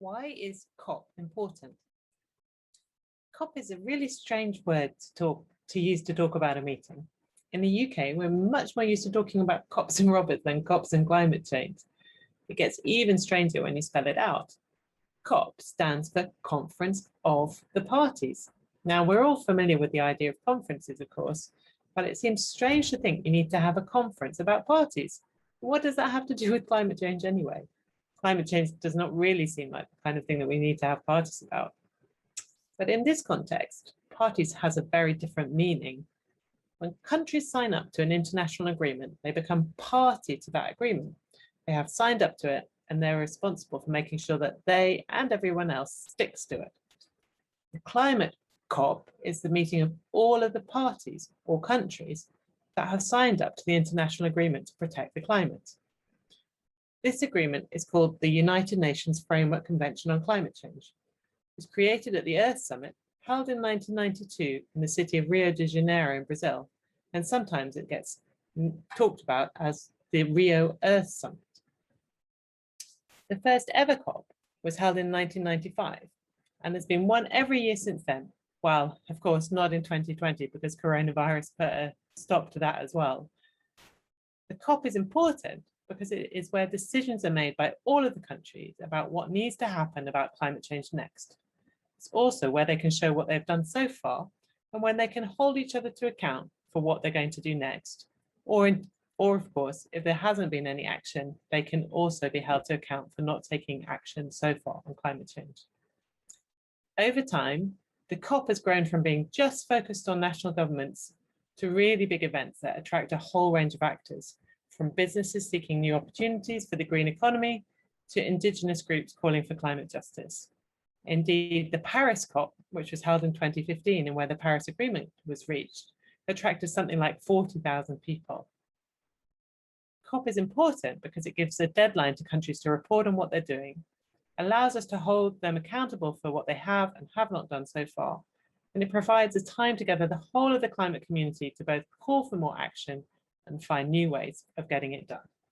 Why is COP important? COP is a really strange word to use to talk about a meeting. In the UK, we're much more used to talking about cops and robbers than cops and climate change. It gets even stranger when you spell it out. COP stands for Conference of the Parties. Now, we're all familiar with the idea of conferences, of course, but it seems strange to think you need to have a conference about parties. What does that have to do with climate change anyway? Climate change does not really seem like the kind of thing that we need to have parties about. But in this context, parties has a very different meaning. When countries sign up to an international agreement, they become party to that agreement. They have signed up to it and they're responsible for making sure that they and everyone else sticks to it. The climate COP is the meeting of all of the parties or countries that have signed up to the international agreement to protect the climate. This agreement is called the United Nations Framework Convention on Climate Change. It was created at the Earth Summit, held in 1992 in the city of Rio de Janeiro in Brazil, and sometimes it gets talked about as the Rio Earth Summit. The first ever COP was held in 1995, and there's been one every year since then. Well, of course, not in 2020 because coronavirus put a stop to that as well. The COP is important because it is where decisions are made by all of the countries about what needs to happen about climate change next. It's also where they can show what they've done so far and when they can hold each other to account for what they're going to do next. Or of course, if there hasn't been any action, they can also be held to account for not taking action so far on climate change. Over time, the COP has grown from being just focused on national governments to really big events that attract a whole range of actors, from businesses seeking new opportunities for the green economy to Indigenous groups calling for climate justice. Indeed, the Paris COP, which was held in 2015 and where the Paris Agreement was reached, attracted something like 40,000 people. COP is important because it gives a deadline to countries to report on what they're doing, allows us to hold them accountable for what they have and have not done so far, and it provides a time to gather the whole of the climate community to both call for more action and find new ways of getting it done.